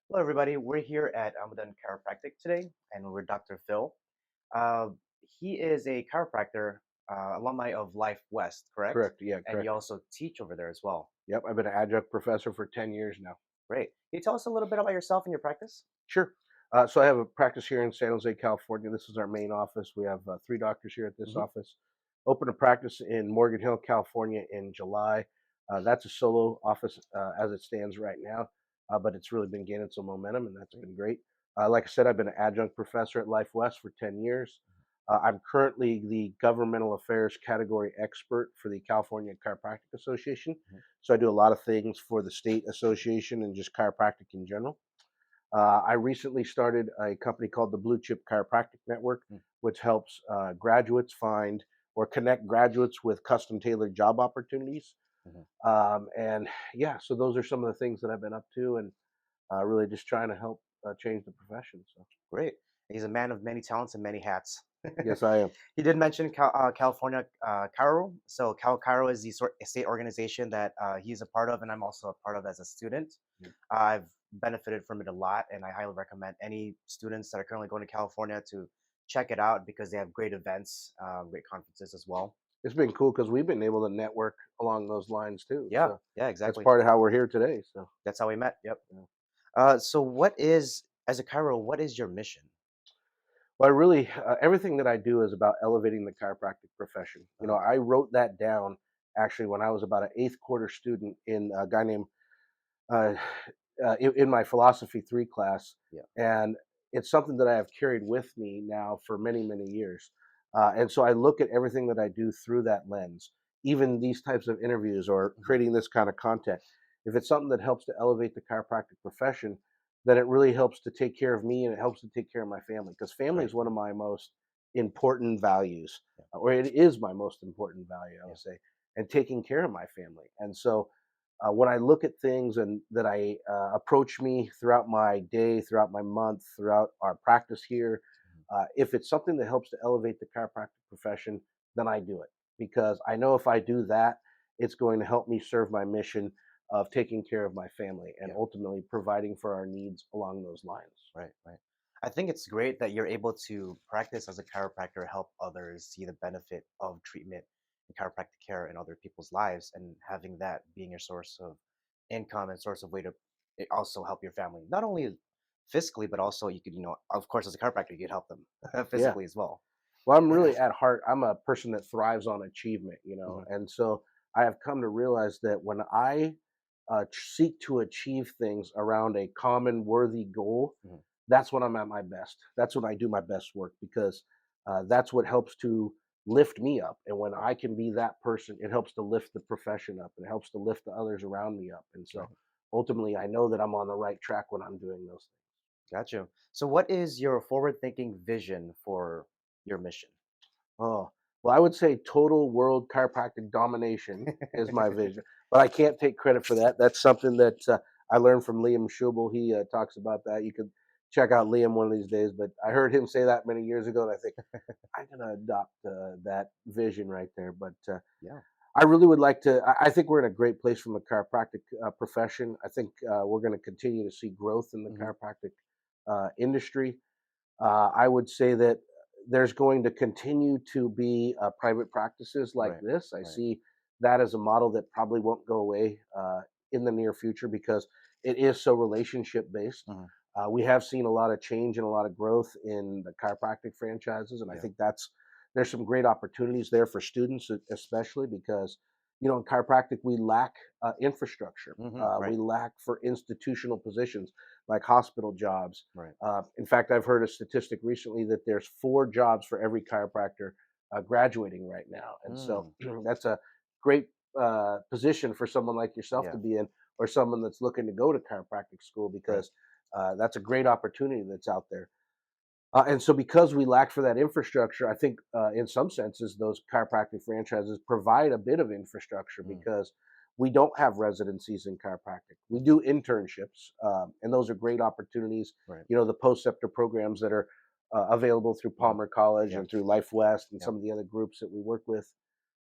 Hello, everybody. We're here at Almaden Chiropractic today, and we're Dr. Phil. Uh, he is a chiropractor, alumni of Life West, correct? Correct. Yeah, And you correct. also teach over there as well. Yep, I've been an adjunct professor for 10 years now. Great. Can you tell us a little bit about yourself and your practice? Sure. So I have a practice here in San Jose, California. This is our main office. We have three doctors here at this Hmm. office. Opened a practice in Morgan Hill, California in July. That's a solo office as it stands right now, but it's really been gaining some momentum, and that's been great. Like I said, I've been an adjunct professor at Life West for 10 years. I'm currently the governmental affairs category expert for the California Chiropractic Association. Hmm. So I do a lot of things for the state association and just chiropractic in general. I recently started a company called the Blue Chip Chiropractic Network, which helps graduates find or connect graduates with custom tailored job opportunities. Hmm. And yeah, so those are some of the things that I've been up to, and really just trying to help change the profession. So Great. He's a man of many talents and many hats. yes, I am. He did mention California Chiro. So Cal Chiro is the state organization that he's a part of, and I'm also a part of as a student. I've benefited from it a lot, and I highly recommend any students that are currently going to California to check it out because they have great events, great conferences as well. It's been cool because we've been able to network along those lines too. Yeah, So yeah, that's exactly. part of how we're here today. So That's how we met. Yep. yeah. So, what is as a Chiro? What is your mission? Well, I really everything that I do is about elevating the chiropractic profession. Uh-huh. I wrote that down actually when I was about an eighth quarter student in a guy named uh, in my philosophy 3 class, Yeah. and it's something that I have carried with me now for many many years. And so I look at everything that I do through that lens. Even these types of interviews or Hmm. creating this kind of content, if it's something that helps to elevate the chiropractic profession, then it really helps to take care of me and it helps to take care of my family because family Right. is one of my most important values, Yeah. or it is my most important value, I Yeah. would say, and taking care of my family. And so when I look at things and that I approach me throughout my day, throughout my month, throughout our practice here, Mhm. if it's something that helps to elevate the chiropractic profession, then I do it because I know if I do that, it's going to help me serve my mission of taking care of my family and Yeah. ultimately providing for our needs along those lines. Right. Right. I think it's great that you're able to practice as a chiropractor, help others see the benefit of treatment and chiropractic care in other people's lives, and having that being your source of income and source of way to also help your family, not only fiscally, but also you could, of course, as a chiropractor, you could help them Yeah. physically as well. Well, I'm really at heart, I'm a person that thrives on achievement, Hmm. and so I have come to realize that when I seek to achieve things around a common worthy goal, Hmm. that's when I'm at my best. That's when I do my best work because that's what helps to lift me up. And when Right. I can be that person, it helps to lift the profession up and it helps to lift the others around me up. And so Right. ultimately, I know that I'm on the right track when I'm doing those things. Gotcha. So, what is your forward-thinking vision for your mission? Oh, well, I would say total world chiropractic domination is my vision, but I can't take credit for that. That's something that I learned from Liam Schubel. He talks about that. You could check out Liam one of these days, but I heard him say that many years ago, and I think I'm gonna adopt that vision right there. But Yeah. I really would like to. I think we're in a great place from the chiropractic profession. I think we're going to continue to see growth in the Hmm. chiropractic industry. I would say that there's going to continue to be private practices like Right. this. I Right. see that as a model that probably won't go away in the near future because it is so relationship based. Hmm. We have seen a lot of change and a lot of growth in the chiropractic franchises, and I Yeah. think there's some great opportunities there for students, especially because in chiropractic we lack infrastructure. Right. We lack for institutional positions like hospital jobs. Right. In fact, I've heard a statistic recently that there's 4 jobs for every chiropractor graduating right now, and so Mm. that's a great position for someone like yourself to Yeah. be in, or someone that's looking to go to chiropractic school Right. because that's a great opportunity that's out there. And so, because we lack for that infrastructure, I think in some senses those chiropractic franchises provide a bit of infrastructure Mm. because we don't have residencies in chiropractic. We Hmm. do internships, and those are great opportunities. Right. The postceptor programs that are available through Hmm. Palmer College Yeah. and through Life West and Yeah. some of the other groups that we work with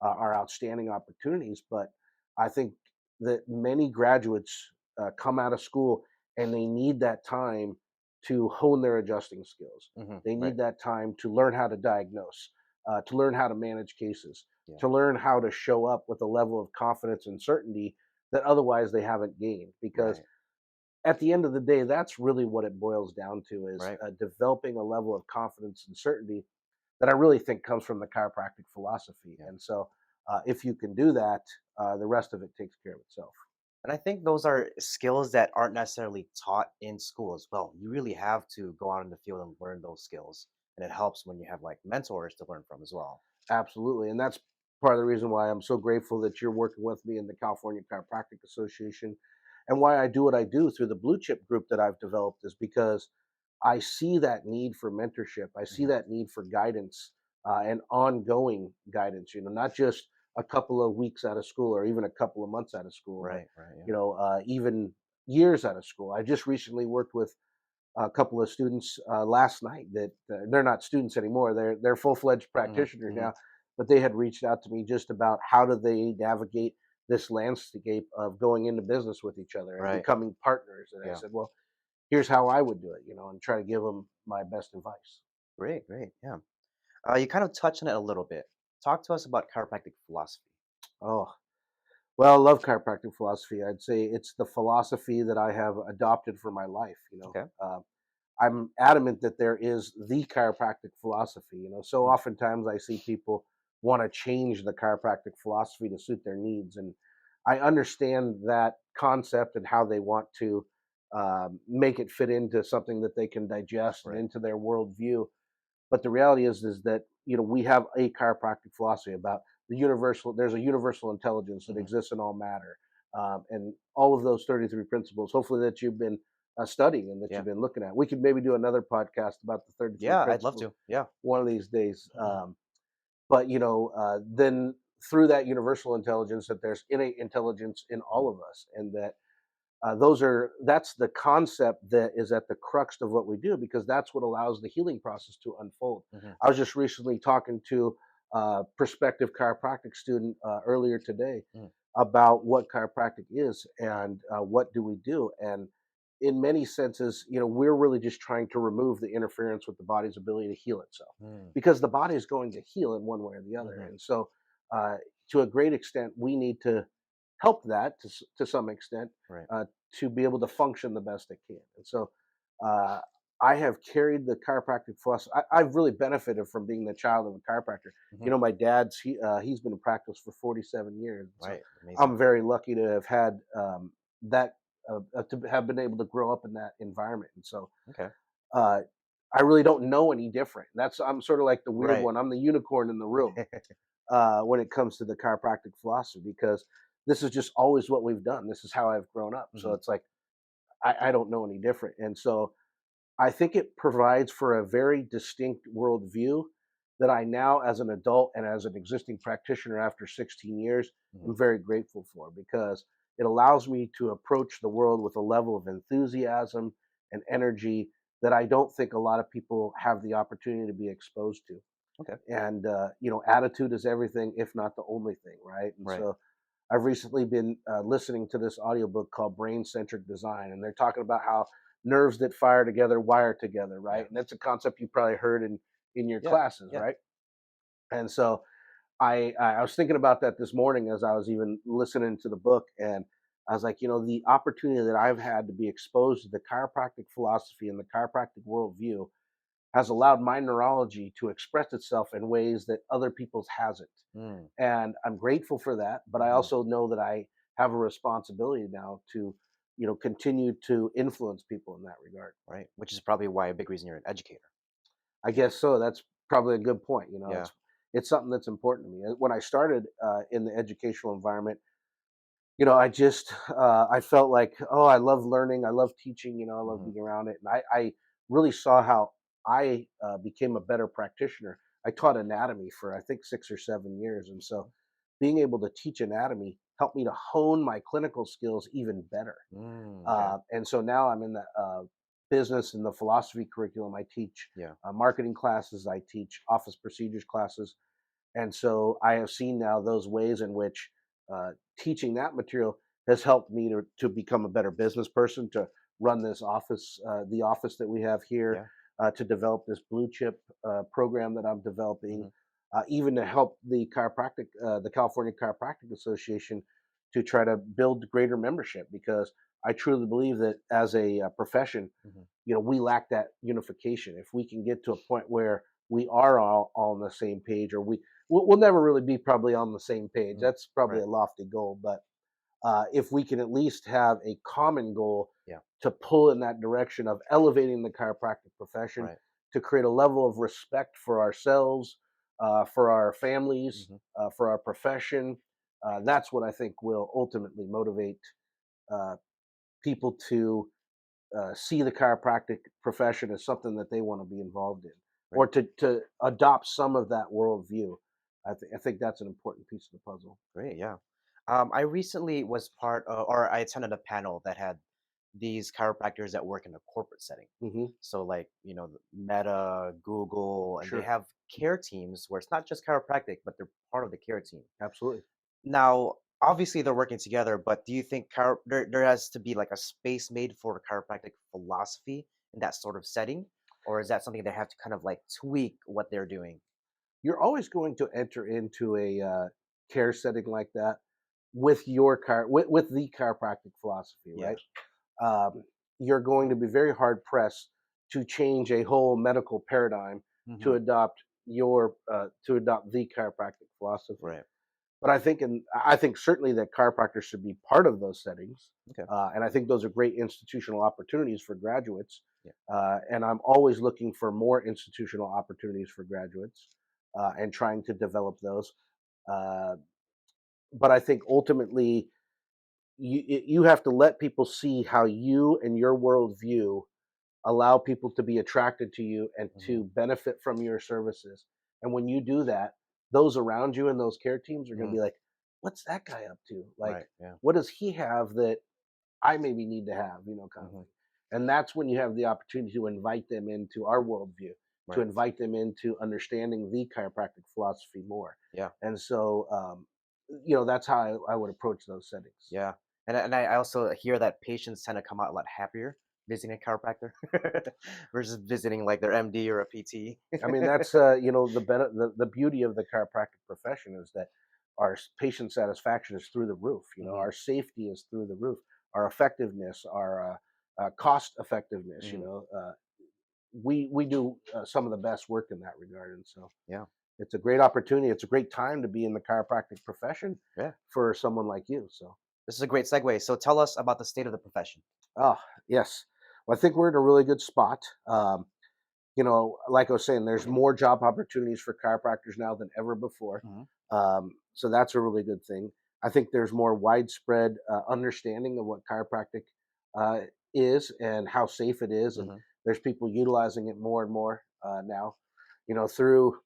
are outstanding opportunities. But I think that many graduates come out of school and they need that time to hone their adjusting skills. They Right. need that time to learn how to diagnose, to learn how to manage cases, Yeah. to learn how to show up with a level of confidence and certainty that otherwise they haven't gained. Because Right. at the end of the day, that's really what it boils down to is Right. developing a level of confidence and certainty that I really think comes from the chiropractic philosophy. Yeah. And so, if you can do that, the rest of it takes care of itself. And I think those are skills that aren't necessarily taught in school as well. You really have to go out in the field and learn those skills. And it helps when you have like mentors to learn from as well. Absolutely, and that's part of the reason why I'm so grateful that you're working with me in the California Chiropractic Association, and why I do what I do through the Blue Chip group that I've developed is because I see that need for mentorship. I see Hmm. that need for guidance and ongoing guidance. Not just a couple of weeks out of school or even a couple of months out of school, but Right. Right. Yeah. even years out of school. I just recently worked with a couple of students last night that they're not students anymore. They're full fledged Hmm. practitioners Hmm. now, but they had reached out to me just about how do they navigate this landscape of going into business with each other and Right. becoming partners. And I Yeah. said, well, here's how I would do it, and try to give them my best advice. Great. Great. Yeah. You kind of touched on it a little bit. Talk to us about chiropractic philosophy. Oh, well, I love chiropractic philosophy. I'd say it's the philosophy that I have adopted for my life. Okay. I'm adamant that there is the chiropractic philosophy. So Mm. oftentimes I see people want to change the chiropractic philosophy to suit their needs, and I understand that concept and how they want to make it fit into something that they can digest and Right. into their worldview. But the reality is that we have a chiropractic philosophy about the universal. There's a universal intelligence that Hmm. exists in all matter, and all of those 33 principles. Hopefully, that you've been studying and that Yeah. you've been looking at. We could maybe do another podcast about the 33 Yeah. I'd love principles to. Yeah. one of these days. Hmm. But then through that universal intelligence, that there's innate intelligence in all of us, and that that's the concept that is at the crux of what we do because that's what allows the healing process to unfold. Hmm. I was just recently talking to a prospective chiropractic student earlier today Hmm. about what chiropractic is and what do we do. And in many senses, we're really just trying to remove the interference with the body's ability to heal itself Hmm. because the body is going to heal in one way or the other. Hmm. And so, uh, to a great extent, we need to help that to some extent Right. uh, to be able to function the best it can. And so, uh, I have carried the chiropractic philosophy. I've really benefited from being the child of a chiropractor. Hmm. My dad's he's been in practice for 47 years, so Right. Amazing. I'm very lucky to have had that to have been able to grow up in that environment. And so, Okay. uh, I really don't know any different. I'm sort of like the weird Right. one. I'm the unicorn in the room when it comes to the chiropractic philosophy because this is just always what we've done. This is how I've grown up. So Hmm. it's like I don't know any different. And so I think it provides for a very distinct worldview that I now, as an adult and as an existing practitioner after 16 years, Hmm. am very grateful for because it allows me to approach the world with a level of enthusiasm and energy that I don't think a lot of people have the opportunity to be exposed to. Okay. And attitude is everything, if not the only thing, right? And Right. so I've recently been listening to this audiobook called Brain Centric Design, and they're talking about how nerves that fire together wire together, Yeah. right? And that's a concept you probably heard in your Yeah. classes, Yeah. right? And so I was thinking about that this morning as I was even listening to the book, and I was like, the opportunity that I've had to be exposed to the chiropractic philosophy and the chiropractic worldview has allowed my neurology to express itself in ways that other people's hasn't. Mm. And I'm grateful for that, but I Hmm. also know that I have a responsibility now to, continue to influence people in that regard. Right. Which is probably why a big reason you're an educator. I guess so. That's probably a good point. Yeah. It's something that's important to me. When I started in the educational environment, I just I felt like, oh, I love learning, I love teaching, I love Hmm. being around it, and I really saw how I became a better practitioner. I taught anatomy for I think 6 or 7 years, and so being able to teach anatomy helped me to hone my clinical skills even better. Mm. Okay. And so now I'm in the business and the philosophy curriculum. I teach Yeah. marketing classes, I teach office procedures classes, and so I have seen now those ways in which teaching that material has helped me to become a better business person, to run this office, the office that we have here, Yeah. to develop this Blue Chip program that I'm developing, Hmm. even to help the California Chiropractic Association to try to build greater membership, because I truly believe that as a profession, Hmm. we lack that unification. If we can get to a point where we are all on the same page, or we'll never really be probably on the same page. Hmm. That's probably Right. a lofty goal, but if we can at least have a common goal Yeah. to pull in that direction of elevating the chiropractic profession, Right. to create a level of respect for ourselves, for our families, Hmm. for our profession, that's what I think will ultimately motivate uh, people to see the chiropractic profession as something that they want to be involved in, Right. or to adopt some of that worldview. I think that's an important piece of the puzzle. Great. Yeah. I recently was or I attended a panel that had these chiropractors that work in a corporate setting. Hmm. So, like, Meta, Google, and they Sure, have care teams where it's not just chiropractic, but they're part of the care team. absolutely. Now, obviously, they're working together, but do you think there has to be like a space made for chiropractic philosophy in that sort of setting? Or is that something they have to kind of like tweak what they're doing? You're always going to enter into a care setting like that with with the chiropractic philosophy, Yeah. right? Um, you're going to be very hard pressed to change a whole medical paradigm Hmm. to adopt the chiropractic philosophy. Right. But I think certainly that chiropractors should be part of those settings, Okay. and I think those are great institutional opportunities for graduates. Yeah. And I'm always looking for more institutional opportunities for graduates, and trying to develop those. Uh, but I think ultimately you have to let people see how you and your worldview allow people to be attracted to you and Hmm. to benefit from your services. And when you do that, those around you and those care teams are going to Hmm. be like, "What's that guy up to? Like, Right. Yeah. what does he have that I maybe need to have?" Kind of Hmm. thing. And that's when you have the opportunity to invite them into our worldview, to Right. invite them into understanding the chiropractic philosophy more. Yeah. And so, that's how I would approach those settings. Yeah. And I also hear that patients tend to come out a lot happier visiting a chiropractor versus visiting like their MD or a PT. I mean, that's the beauty of the chiropractic profession is that our patient satisfaction is through the roof. Hmm. Our safety is through the roof. Our effectiveness, our cost effectiveness. Hmm. We do some of the best work in that regard, and so Yeah. it's a great opportunity. It's a great time to be in the chiropractic profession Yeah. for someone like you. So, This is a great segue. So tell us about the state of the profession. oh yes, well, I think we're in a really good spot. Like I was saying, there's more job opportunities for chiropractors now than ever before. Hmm. So that's a really good thing. I think there's more widespread understanding of what chiropractic uh, is and how safe it is, and Hmm. there's people utilizing it more and more now. Through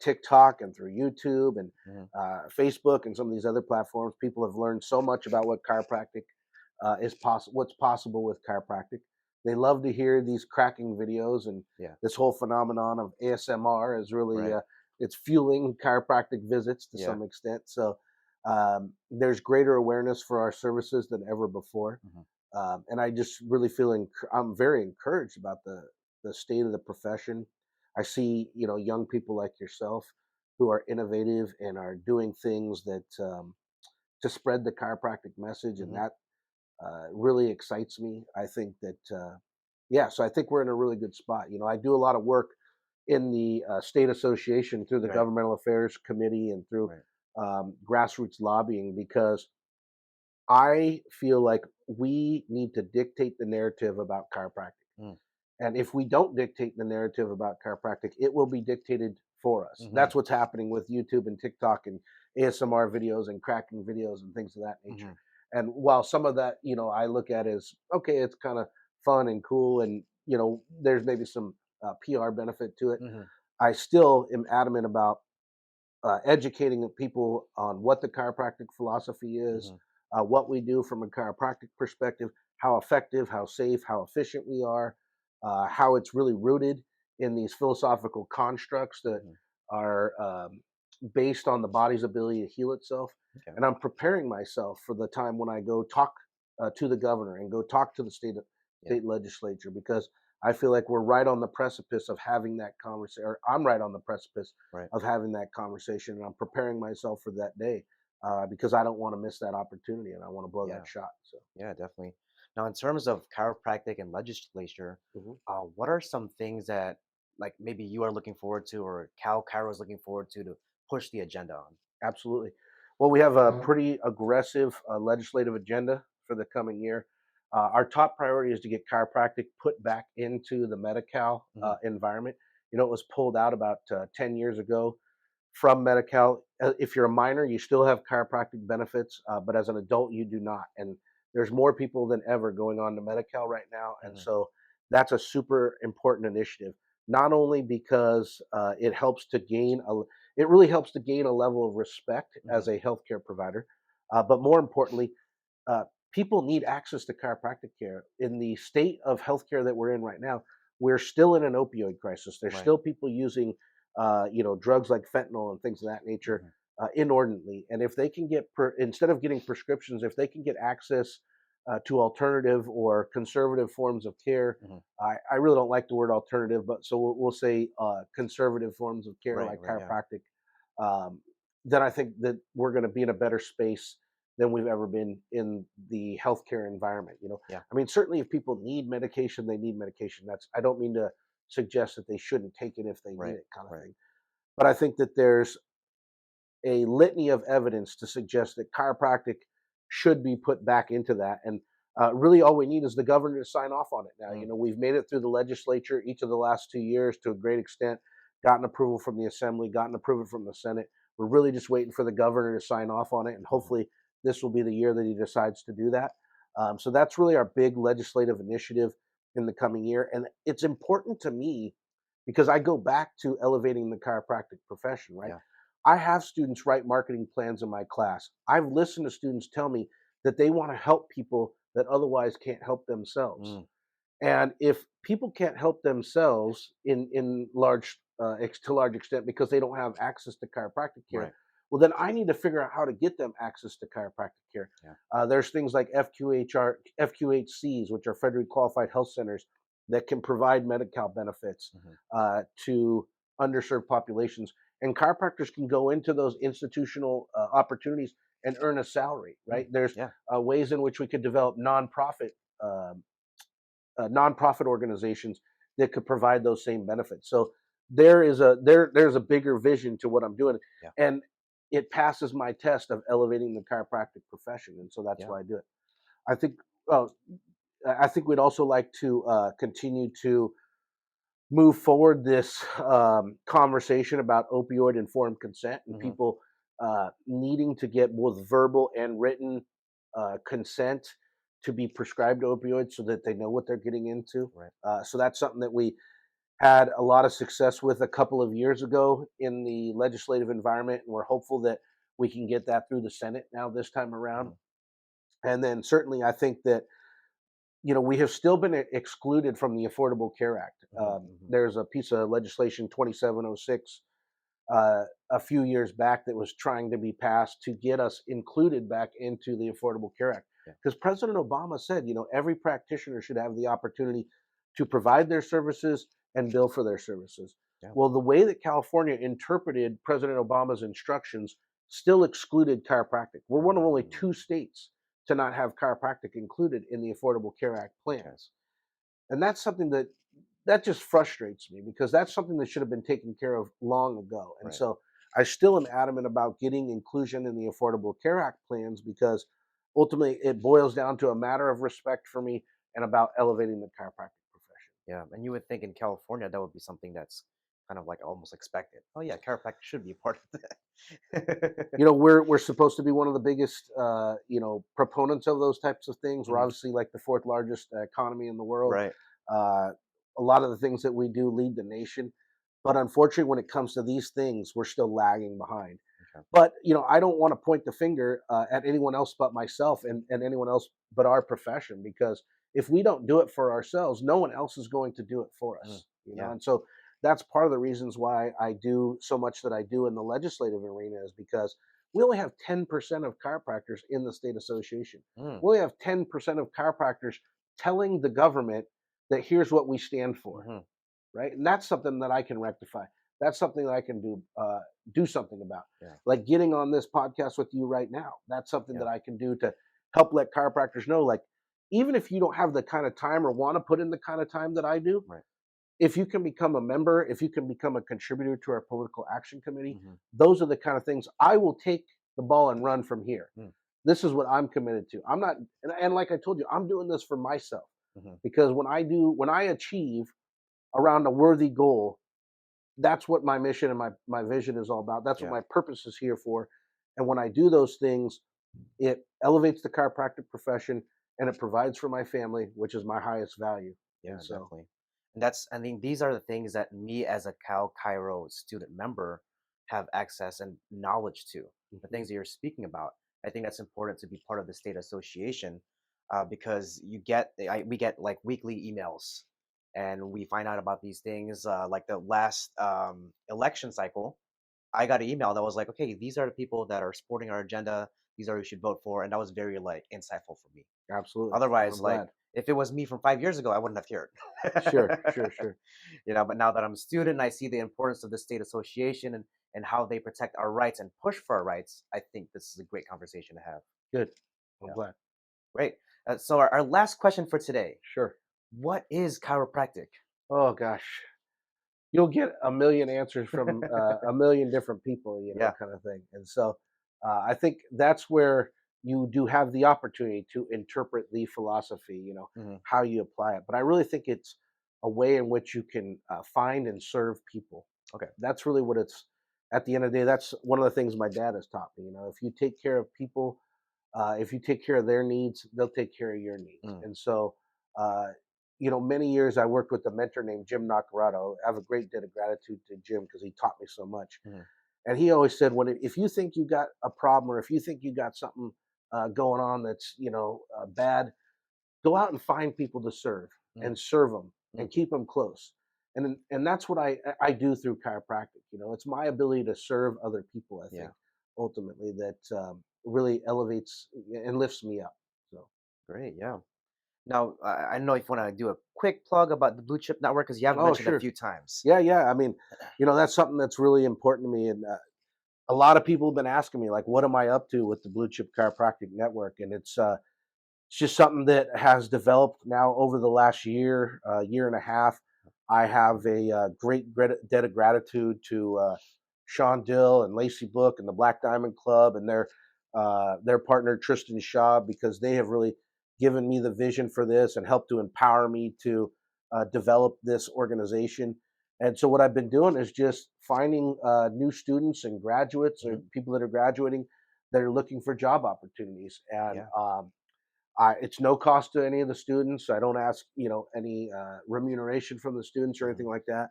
TikTok and through YouTube and Hmm. Facebook and some of these other platforms, people have learned so much about what chiropractic is possible, what's possible with chiropractic. They love to hear these cracking videos, and Yeah. this whole phenomenon of ASMR is really Right. it's fueling chiropractic visits to Yeah. some extent. So there's greater awareness for our services than ever before, Hmm. and I just really I'm very encouraged about the state of the profession. I see young people like yourself who are innovative and are doing things that to spread the chiropractic message, and Hmm. that really excites me. I think that, yeah, so I think we're in a really good spot. I do a lot of work in the state association through the Right. governmental affairs committee and through Right. grassroots lobbying, because I feel like we need to dictate the narrative about chiropractic. Mm. And if we don't dictate the narrative about chiropractic, it will be dictated for us. Hmm. That's what's happening with YouTube and TikTok and ASMR videos and cracking videos and things of that nature. Hmm. And while some of that, I look at as okay, it's kind of fun and cool, and there's maybe some PR benefit to it. Hmm. I still am adamant about educating people on what the chiropractic philosophy is, Hmm. what we do from a chiropractic perspective, how effective, how safe, how efficient we are, how it's really rooted in these philosophical constructs that Hmm. are based on the body's ability to heal itself. Okay. And I'm preparing myself for the time when I go talk to the governor and go talk to the Yeah. state legislature, because I feel like we're right on the precipice of having that conversation, or I'm right on the precipice Right. of having that conversation, and I'm preparing myself for that day because I don't want to miss that opportunity and I want to blow that Yeah. shot. So. Yeah, definitely. Now, in terms of chiropractic and legislature, Mhm. what are some things that like maybe you are looking forward to, or Cal Cairo is looking forward to push the agenda on? Absolutely. Well, we have a pretty aggressive legislative agenda for the coming year. Our top priority is to get chiropractic put back into the Medi-Cal Hmm. environment. You know, it was pulled out about 10 years ago from Medi-Cal. If you're a minor, you still have chiropractic benefits, but as an adult, you do not. And there's more people than ever going on to Medi-Cal right now, and Hmm. so that's a super important initiative. Not only because it really helps to gain a level of respect Hmm. as a healthcare provider, but more importantly, uh, people need access to chiropractic care. In the state of healthcare that we're in right now, we're still in an opioid crisis. There's Right. still people using, drugs like fentanyl and things of that nature Hmm. inordinately. And if they can instead of getting prescriptions, if they can get access to alternative or conservative forms of care, Hmm. I really don't like the word alternative, but so we'll say conservative forms of care Right. like Right. Yeah. chiropractic, um, then I think that we're going to be in a better space than we've ever been in the healthcare environment. Yeah. I mean, certainly if people need medication, they need medication. I don't mean to suggest that they shouldn't take it if they need Right. it, kind of Right. thing. But I think that there's a litany of evidence to suggest that chiropractic should be put back into that. And really, all we need is the governor to sign off on it now. Mm. We've made it through the legislature each of the last 2 years to a great extent, gotten approval from the assembly, gotten approval from the Senate. We're really just waiting for the governor to sign off on it. And Hmm. hopefully, this will be the year that he decides to do that. So that's really our big legislative initiative in the coming year. And it's important to me because I go back to elevating the chiropractic profession, right? Yeah. I have students write marketing plans in my class. I've listened to students tell me that they want to help people that otherwise can't help themselves. Mm. And if people can't help themselves in to large extent because they don't have access to chiropractic care, Right. well, then I need to figure out how to get them access to chiropractic care. Yeah. There's things like FQHCs, which are federally qualified health centers that can provide Medi-Cal benefits Hmm. to underserved populations. And chiropractors can go into those institutional opportunities and earn a salary, right? Mm. There's Yeah. ways in which we could develop um nonprofit organizations that could provide those same benefits. So there's a bigger vision to what I'm doing, Yeah. and it passes my test of elevating the chiropractic profession, and so that's Yeah. why I do it. I think. Uh, I think we'd also like to continue to move forward this conversation about opioid informed consent and Hmm. people needing to get both verbal and written consent to be prescribed opioids so that they know what they're getting into. Right. So that's something that we had a lot of success with a couple of years ago in the legislative environment, and we're hopeful that we can get that through the Senate now this time around. Hmm. And then certainly, I think that we have still been excluded from the Affordable Care Act. Hmm. Hmm. There's a piece of legislation 2706 a few years back that was trying to be passed to get us included back into the Affordable Care Act. Yeah. Because President Obama said, every practitioner should have the opportunity to provide their services and bill for their services. Yeah. Well, the way that California interpreted President Obama's instructions still excluded chiropractic. We're one of only two Mm. states to not have chiropractic included in the Affordable Care Act Okay. plans. And that's something that just frustrates me because that's something that should have been taken care of long ago. And Right. so I still am adamant about getting inclusion in the Affordable Care Act plans because ultimately it boils down to a matter of respect for me and about elevating the chiropractic profession. Yeah. And you would think in California that would be something that's kind of like almost expected. Oh yeah, chiropractic should be a part of that. We're supposed to be one of the biggest proponents of those types of things. We're Mhm. obviously like the fourth largest economy in the world. Right. Uh, a lot of the things that we do lead the nation, but unfortunately, when it comes to these things, we're still lagging behind. Okay. But I don't want to point the finger at anyone else but myself and anyone else but our profession because if we don't do it for ourselves, no one else is going to do it for Mm. us. Yeah. And so that's part of the reasons why I do so much that I do in the legislative arena is because we only have 10% of chiropractors in the state association. Mm. We only have 10% of chiropractors telling the government that here's what we stand for, Hmm. right? And that's something that I can rectify. That's something that I can do something about. Yeah. Like getting on this podcast with you right now. That's something Yeah. that I can do to help let chiropractors know. Like, even if you don't have the kind of time or want to put in the kind of time that I do, Right. if you can become a member, if you can become a contributor to our political action committee, Hmm. those are the kind of things I will take the ball and run from here. Mm. This is what I'm committed to. I'm not, and like I told you, I'm doing this for myself Hmm. because when I achieve around a worthy goal, that's what my mission and my vision is all about. That's what Yeah. my purpose is here for. And when I do those things, it elevates the chiropractic profession and it provides for my family, which is my highest value. Yeah, And so, definitely. And that's, I mean, these are the things that me as a Cal Cairo student member have access and knowledge to. The mhm, things that you're speaking about. I think that's important to be part of the state association, because we get like weekly emails, and we find out about these things. Like the last election cycle, I got an email that was like, okay, these are the people that are supporting our agenda. These are who you should vote for, and that was very like insightful for me. absolutely. Otherwise, I'm like, glad. if it was me from 5 years ago, I wouldn't have cared. Sure, sure, sure. But now that I'm a student, I see the importance of the state association and how they protect our rights and push for our rights. I think this is a great conversation to have. Good. I'm Yeah, glad. great. So our last question for today: Sure. what is chiropractic? Oh gosh. You'll get a million answers from a million different people, Yeah. kind of thing. And so I think that's where you do have the opportunity to interpret the philosophy, Hmm. how you apply it. But I really think it's a way in which you can find and serve people. Okay. That's really what it's at the end of the day. That's one of the things my dad has taught me. If you take care of people, if you take care of their needs, they'll take care of your needs. Mm. And so, uh, many years I worked with a mentor named Jim Nacarado. I have a great debt of gratitude to Jim because he taught me so much. Hmm. And he always said, if you think you got a problem or if you think you got something going on that's bad, go out and find people to serve Mm. and serve them Mm. and keep them close. And that's what I do through chiropractic. It's my ability to serve other people. I Yeah. think ultimately that really elevates and lifts me up. So, Great. Yeah. Now, I know if you want to do a quick plug about the Blue Chip Network, because you have oh mentioned a sure, few times. yeah, yeah. I mean, that's something that's really important to me, and a lot of people have been asking me like, what am I up to with the Blue Chip Chiropractic Network? And it's just something that has developed now over the last year, year and a half. I have a great debt of gratitude to Sean Dill and Lacey Book and the Black Diamond Club and their partner Tristan Shaw, because they have really given me the vision for this and helped to empower me to develop this organization. And so what I've been doing is just finding new students and graduates or Hmm. people that are graduating that are looking for job opportunities. And Yeah. it's no cost to any of the students. I don't ask, any remuneration from the students or Hmm. anything like that.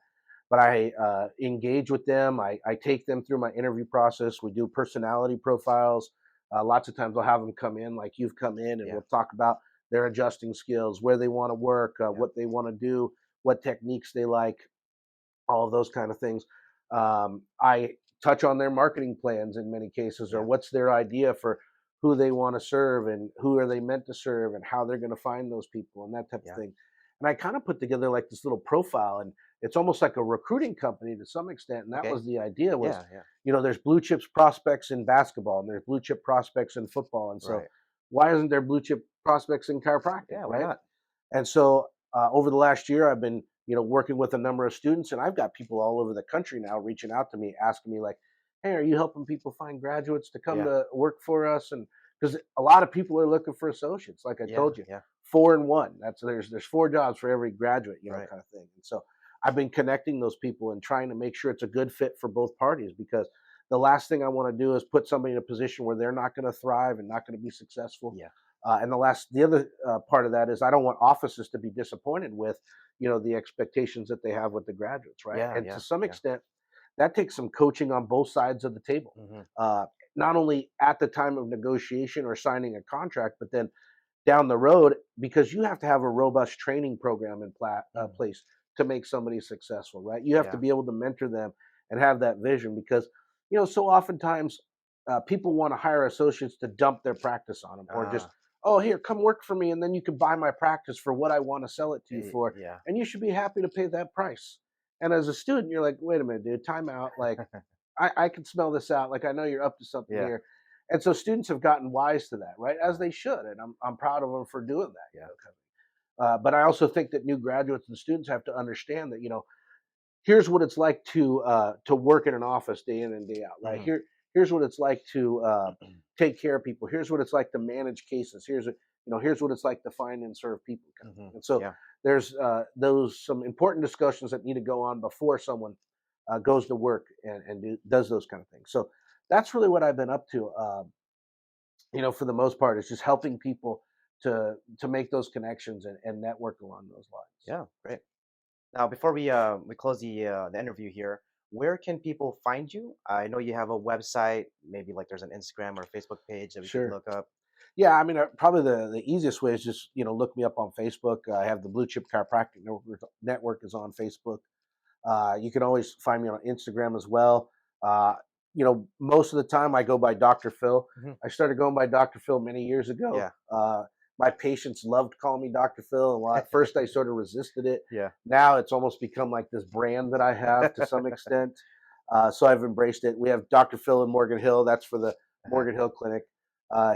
But I engage with them. I take them through my interview process. We do personality profiles. Lots of times I'll have them come in, like you've come in, and Yeah. we'll talk about their adjusting skills, where they want to work, Yeah. what they want to do, what techniques they like, all of those kind of things. I touch on their marketing plans in many cases, or Yeah. what's their idea for who they want to serve and who are they meant to serve and how they're going to find those people and that type of Yeah. thing. And I kind of put together like this little profile, and it's almost like a recruiting company to some extent. And that Okay. was the idea was, Yeah. Yeah. there's blue chips prospects in basketball and there's blue chip prospects in football. And so Right. why isn't there blue chip prospects in chiropractic, Yeah. Why right? not? And so over the last year, I've been, working with a number of students, and I've got people all over the country now reaching out to me, asking me like, "Hey, are you helping people find graduates to come Yeah. to work for us?" And because a lot of people are looking for associates, like I Yeah. told you, Yeah. 4 and 1. There's 4 jobs for every graduate, Right. kind of thing. And so I've been connecting those people and trying to make sure it's a good fit for both parties, because the last thing I want to do is put somebody in a position where they're not going to thrive and not going to be successful. Yeah. And the other part of that is I don't want offices to be disappointed with, the expectations that they have with the graduates, right? Yeah. And to Yeah. some Yeah. extent, that takes some coaching on both sides of the table, Hmm. uh, not only at the time of negotiation or signing a contract, but then down the road, because you have to have a robust training program in Hmm. place to make somebody successful, right? You have to Yeah. be able to mentor them and have that vision, because so oftentimes people want to hire associates to dump their practice on them, or just, Ah. oh, here, come work for me, and then you can buy my practice for what I want to sell it to you for, Yeah. and you should be happy to pay that price. And as a student, you're like, wait a minute, dude, time out. Like, I can smell this out. Like, I know you're up to something Yeah. here. And so students have gotten wise to that, right? As Uh, they should. And I'm proud of them for doing that, yeah. But I also think that new graduates and students have to understand that, here's what it's like to work in an office day in and day out, right? Hmm. Here's what it's like to take care of people. Here's what it's like to manage cases. Here's what it's like to find and serve people, kind of thing. Hmm. And so Yeah. there's those some important discussions that need to go on before someone goes to work and does those kind of things. So that's really what I've been up to. For the most part, is just helping people to make those connections and network along those lines. Yeah. Great. Now, before we close the interview here, where can people find you? I know you have a website, maybe like there's an Instagram or Facebook page that we could Sure. look up. Yeah, I mean, probably the easiest way is just look me up on Facebook. I have the Blue Chip Chiropractic Network is on Facebook. You can always find me on Instagram as well. Uh, most of the time I go by Dr. Phil. Hmm. I started going by Dr. Phil many years ago. Yeah. My patients loved calling me Dr. Phil. At first, I sort of resisted it. Yeah. Now it's almost become like this brand that I have to some extent. So I've embraced it. We have Dr. Phil in Morgan Hill. That's for the Uh-huh. Morgan Hill Clinic.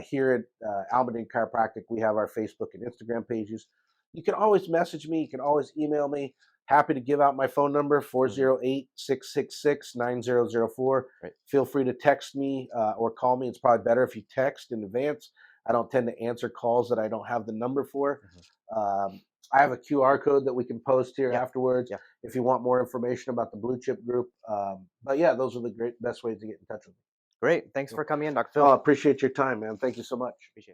Here at Almaden Chiropractic, we have our Facebook and Instagram pages. You can always message me. You can always email me. Happy to give out my phone number, Hmm. 408-666-9004. Right. Feel free to text me or call me. It's probably better if you text in advance. I don't tend to answer calls that I don't have the number for. Hmm. Um, I have a QR code that we can post here Yeah. afterwards Yeah. if you want more information about the Blue Chip group. But yeah, those are the best ways to get in touch with Great. Thanks me. for coming in, Dr. Oh, I Phil. appreciate your time, man. Thank you so much. Appreciate it.